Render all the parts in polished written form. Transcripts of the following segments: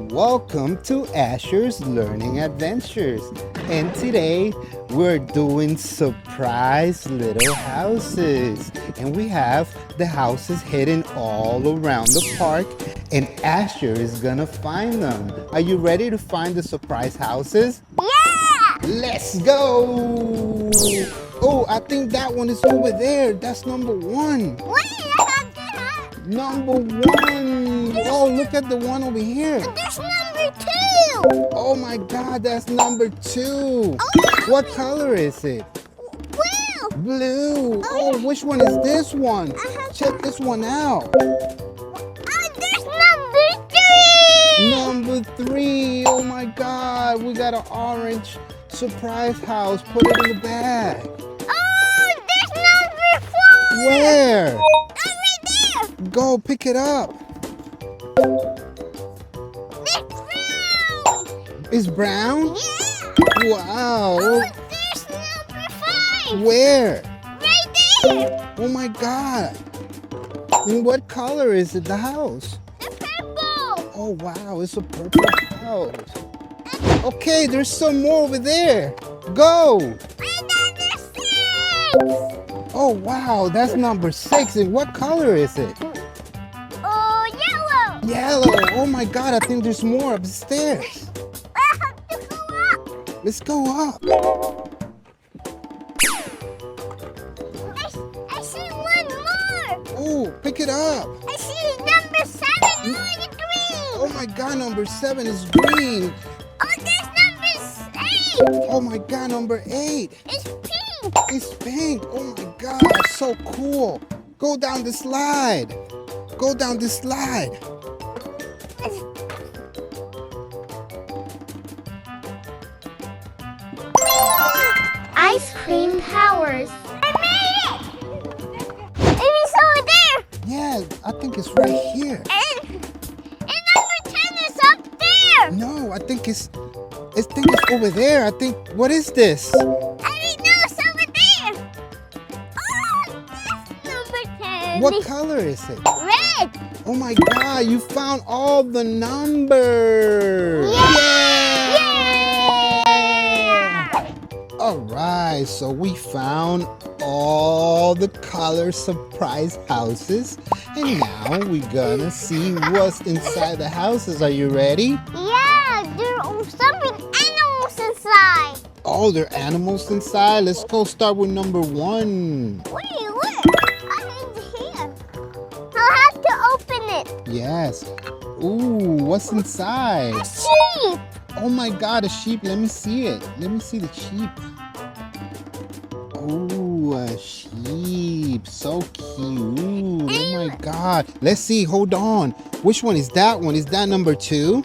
Welcome to Asher's Learning Adventures. And today we're doing surprise little houses. And we have the houses hidden all around the park. And Asher is gonna find them. Are you ready to find the surprise houses? Yeah! Let's go! Oh, I think that one is over there. That's number one. Wait, I have that. Number one. Oh, look at the one over here. There's number two. Oh my God, that's number two. Oh, What color is it? Blue. Blue. Oh, which one is this one? Uh-huh. Check this one out. There's number three. Number three. Oh my God, we got an orange surprise house. Put it in the bag. Oh, there's number four. Where? Right there. Go pick it up. It's brown. It's brown? Yeah. Wow. Oh, there's number five. Where? Right there. Oh my God. And what color is it, the house? The purple. Oh wow, it's a purple house. Okay, there's some more over there. Go. And number six. Oh wow, that's number six. And what color is it? Oh, yellow. Yellow. Oh my God, I think there's more upstairs. I have to go up. Let's go up. I see one more. Oh, pick it up. I see number seven going green. Oh my God, number seven is green. Oh, there's number eight. Oh my God, number eight. It's pink. It's pink. Oh my God, so cool. Go down the slide. Go down the slide. Ice cream powers. I made it. Maybe it's over there. Yeah, I think it's right here. And number 10 is up there. No, I think it's over there. I think, what is this? I don't know, it's over there. Oh, that's number 10. What color is it? Red. Oh my God, you found all the numbers. Yeah. All right, so we found all the color surprise houses. And now we're gonna see what's inside the houses. Are you ready? Yeah, there are some animals inside. Oh, there are animals inside. Let's go start with number one. Wait, look. I'm in here. I'll have to open it. Yes. Ooh, what's inside? A sheep. Oh my God, a sheep. Let me see it. Let me see the sheep. Oh, a sheep. So cute. Oh my God. Let's see. Hold on. Which one is that one? Is that number two?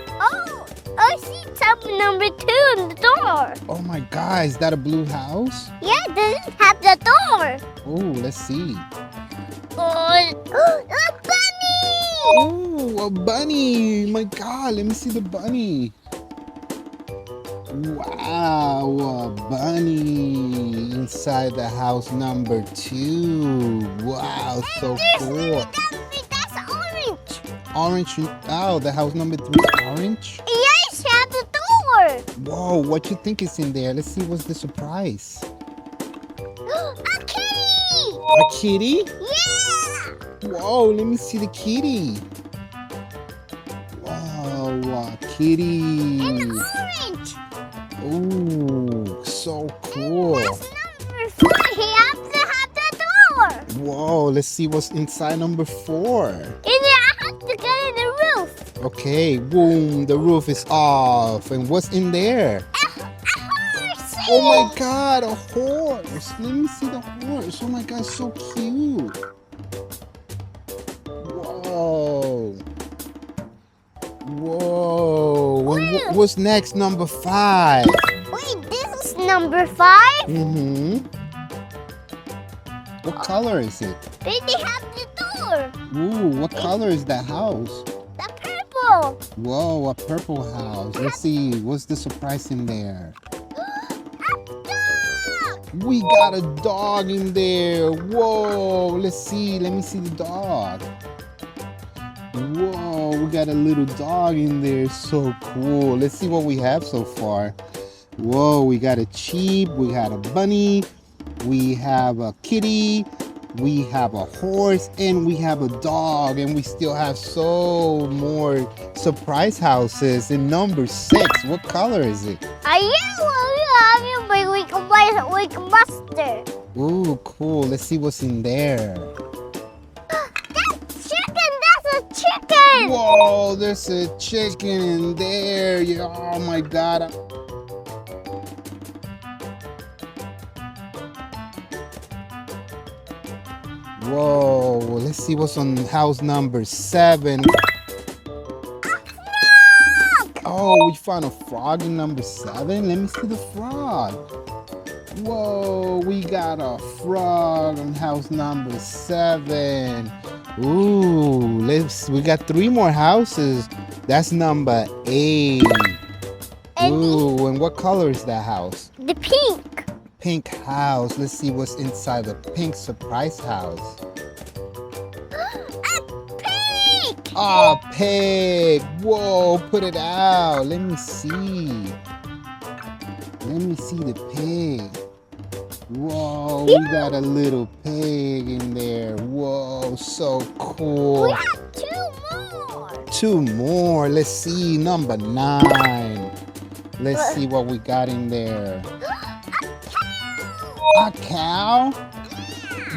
Oh, I see tab number 2 on the door. Oh my God. Is that a blue house? Yeah, it doesn't have the door. Oh, let's see. Oh, a bunny. Oh, a bunny. My God. Let me see the bunny. Wow, a bunny inside the house number 2. Wow, so cool. That's orange. Orange. Oh, the house number 3 is orange. Yes, have the door. Whoa, what you think is in there? Let's see what's the surprise. A kitty. A kitty? Yeah. Whoa, let me see the kitty. Whoa, a kitty. And orange. Ooh, so cool. That's number 4. He has to have the door. Whoa, let's see what's inside number 4. And then I have to get in the roof. Okay, boom, the roof is off. And what's in there? A horse. Oh my God, a horse. Let me see the horse. Oh my God, so cute. Whoa. Whoa. And what's next? Number 5. Wait, this is number 5? Mm-hmm. What color is it? They have the door. Ooh, what color is that house? The purple. Whoa, a purple house. Let's see, what's the surprise in there? A dog. We got a dog in there. Whoa, let's see. Let me see the dog. Whoa, we got a little dog in there. So cool. Let's see what we have so far. Whoa, we got a sheep, we got a bunny, we have a kitty, we have a horse, and we have a dog, and we still have so more surprise houses. In number 6, what color is it? Are you having we can mustard? Ooh, cool. Let's see what's in there. That's chicken! That's a chicken! Whoa, there's a chicken in there. Yeah, oh my God. Whoa, let's see what's on house number 7. Oh, we found a frog in number 7. Let me see the frog. Whoa, we got a frog on house number 7. Ooh, we got 3 more houses. That's number 8. Ooh, and what color is that house? The pink. Pink house. Let's see what's inside the pink surprise house. A pig! Oh, pig. Whoa, put it out. Let me see. Let me see the pig. Whoa, we got a little pig in there. Whoa, so cool. We have 2 more. 2 more. Let's see, number 9. Let's see what we got in there. A cow?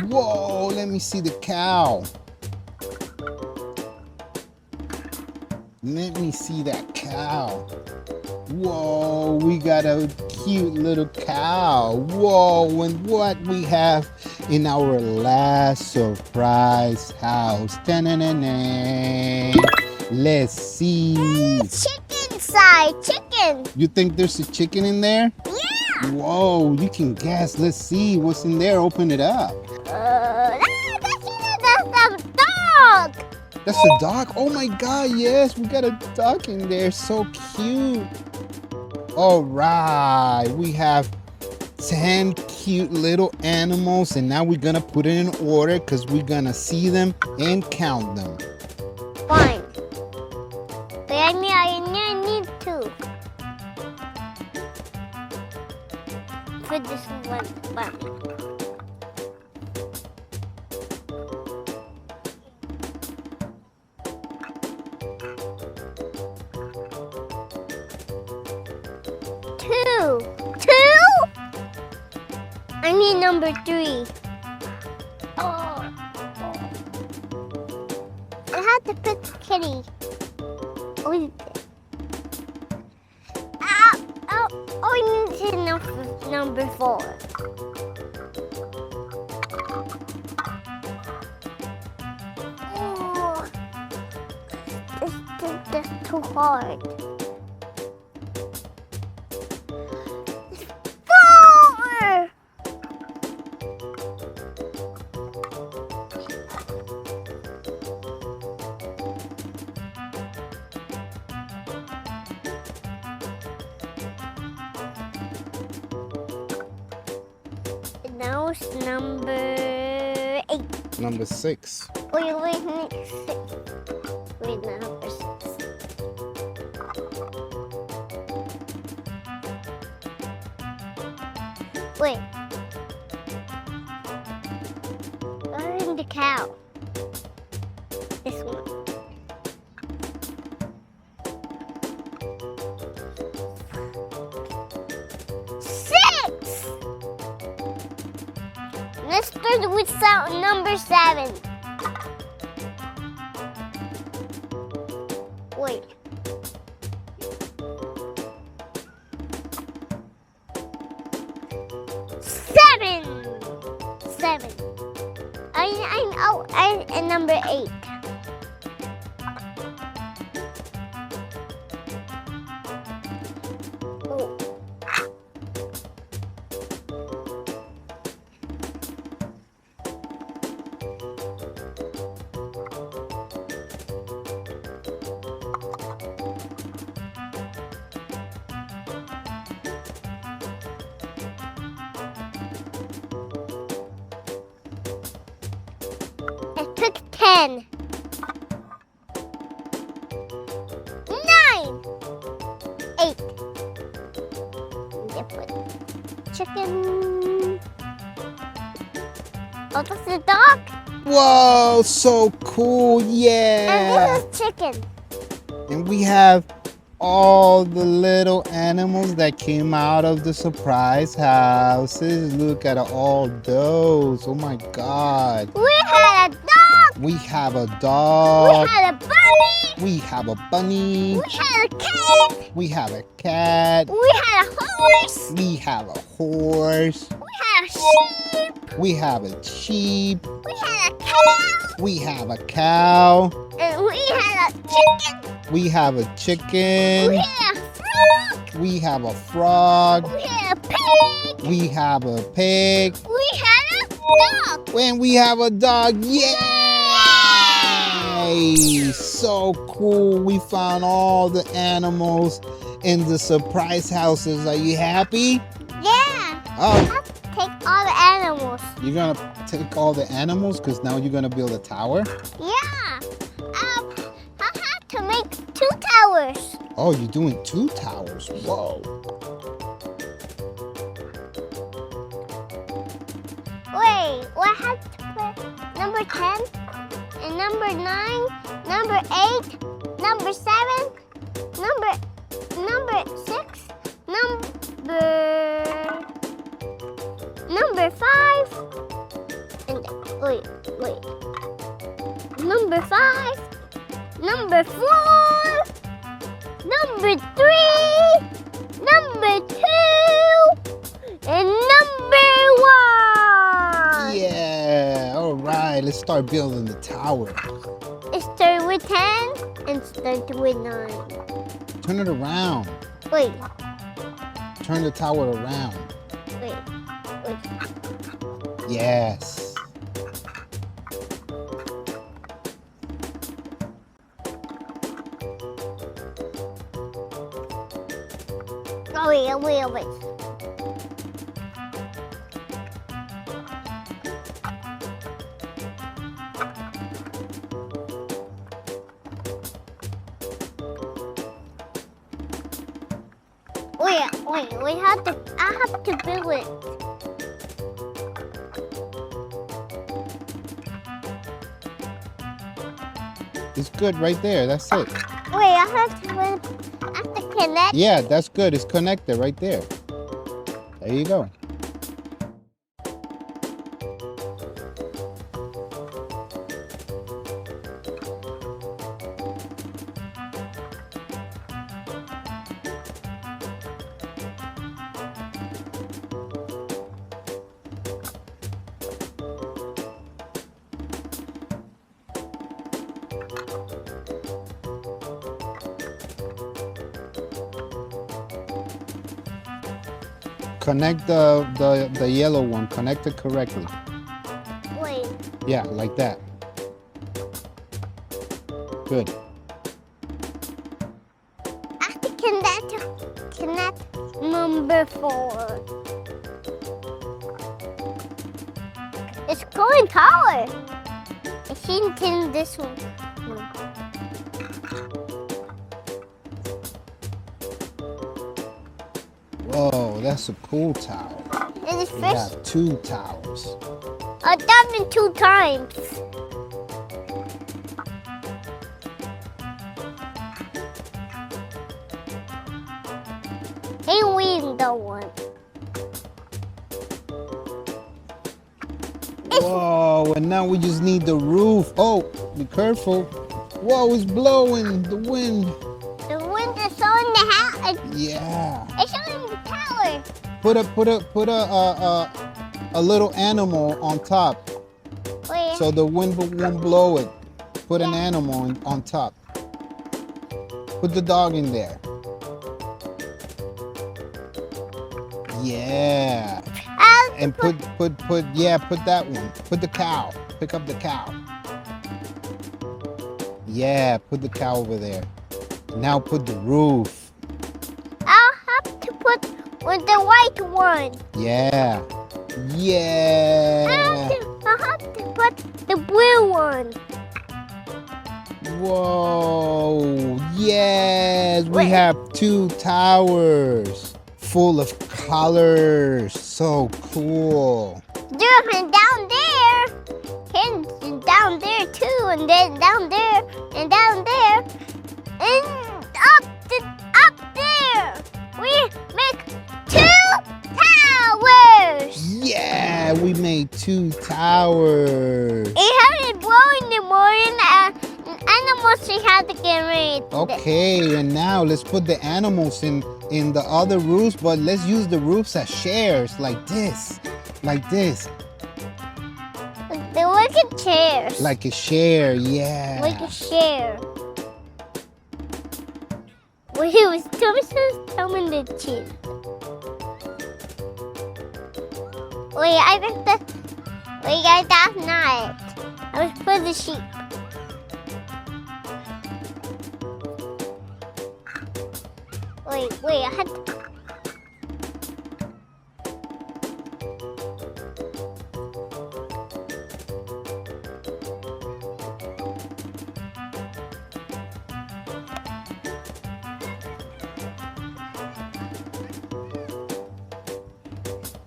Whoa, let me see the cow. Let me see that cow. Whoa, we got a cute little cow. Whoa, and what we have in our last surprise house. Ta-na-na-na. Let's see. Chicken side, chicken. You think there's a chicken in there? Yeah. Whoa, you can guess. Let's see what's in there. Open it up. That's the dog. That's a dog? Oh my God, yes, we got a duck in there. So cute. All right, we have 10 cute little animals, and now we're gonna put it in order because we're gonna see them and count them. Fine. But I need 2. For this one. Two. I need number 3. Oh. I have to put the kitty. Oh, I need to number 4. Oh, that's too hard. 4. Now it's number 8. Number 6. Wait, next 6. Wait, number 6. Wait. Where is the cow? This one. Let's start with number 7. Wait. Seven. And number 8. Oh. I took 10. 8. They put chicken. Oh, that's the dog. Whoa, so cool, And yeah. this is chicken. And we have all the little animals that came out of the surprise houses. Look at all those. Oh my God. We had a dog. We have a We dog. had a bunny. We have a bunny. We had a cat. We have a cat. We had a horse. We have a horse. We had a sheep. We have a sheep. We had a cow. We have a cow. And we had a chicken. We have a chicken. We had a frog. We have a frog. We had a pig. We have a pig. We had a dog. And we have a dog. Yay! So cool. We found all the animals in the surprise houses. Are you happy? Yeah. Oh, I have to take all the animals. you're going to take all the animals because now you're going to build a tower? Yeah. I have to make 2 towers. Oh, you're doing 2 towers. Whoa. Wait, I have to put number 10 and number 9, number 8, number 7, number 6, number 5, and wait. Number 5, number 4, number 3, number 2, and number 1. Yeah. All right. Let's start building the tower. It started with 10 and started with 9. Turn it around. Wait. Turn the tower around. Wait. Yes. Oh, wait. I have to build it. It's good right there. That's it. Wait, I have to connect. Yeah, that's good. It's connected right there. There you go. Connect the yellow one. Connect it correctly. Wait. Yeah, like that. Good. I have to connect number 4. It's going taller. I think in this one. Whoa, that's a cool tower. And it's We fish. have 2 towers. I've done it 2 times. Hey, win the one. Whoa, and now we just need the roof. Oh, be careful. Whoa, it's blowing. The wind. The wind is on the house. Yeah. It's on the tower. Put a little animal on top Wait. so the wind won't blow it. Put an animal on top. Put the dog in there. Yeah. And put that one. Put the cow. Pick up the cow. Yeah, put the cow over there. Now put the roof. I'll have to put with the white one. Yeah. I'll Yeah. have to put the blue one. Whoa. Yeah. Yes, we have 2 towers full of colors. So cool. And down there. And down there too. And then down there. And down there. And up there. We make 2 towers. Yeah, we made 2 towers. It hasn't blown anymore. And animals we have to get rid of. Okay, and now let's put the animals in the other roofs, but let's use the roofs as shares, like this. Like this. They look at chairs. Like a share, yeah. Like a share. Well, he was telling the cheese. Wait, I think that's not it. I was for the sheep. Wait, I had to...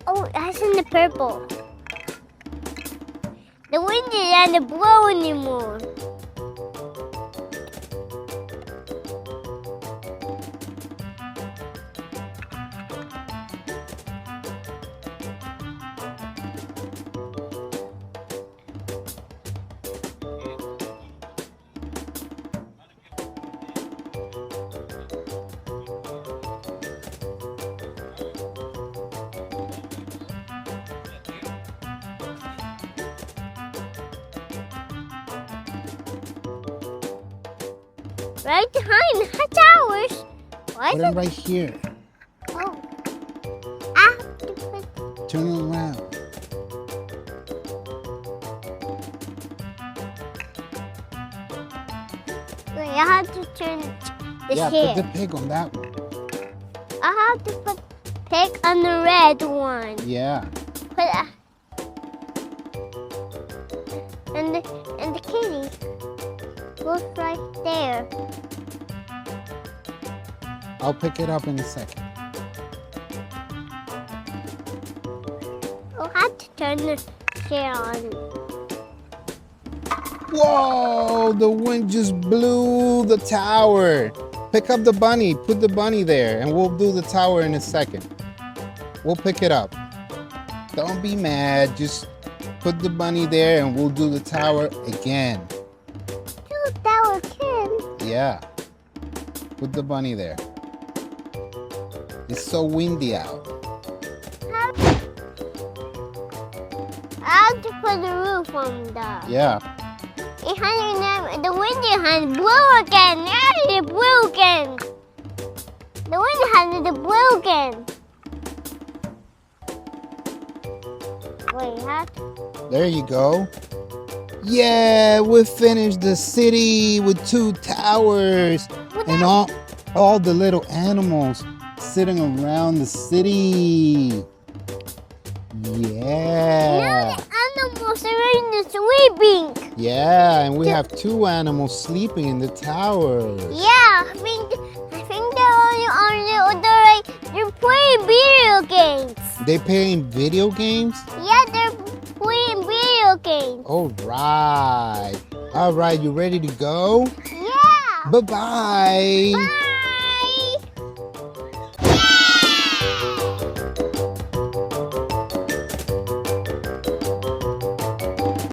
Oh, that's in the purple. The wind isn't blowing anymore. Right behind the towers. Why Put is them it? right here. Oh. I have to put... Turn it around. Wait, I have to turn the Yeah, hair. put the pig on that one. I have to put pig on the red one. Yeah. Put and the kitty goes right there. I'll pick it up in a second. I'll have to turn the chair on. Whoa, the wind just blew the tower. Pick up the bunny, put the bunny there, and we'll do the tower in a second. We'll pick it up. Don't be mad, just put the bunny there and we'll do the tower again. Do that again. Yeah, put the bunny there. It's so windy out. I have to put the roof on the. Yeah. The wind has blew again. Now it blew again. The wind has the blew again. Wait, how? There you go. Yeah, we finished the city with 2 towers and all the little animals sitting around the city. Yeah. Now the animals are in the sleeping. Yeah, and we have 2 animals sleeping in the towers. Yeah, I think they're playing video games. They playing video games? Yeah, they're playing video games. All right. All right, you ready to go? Yeah. Bye-bye. Bye.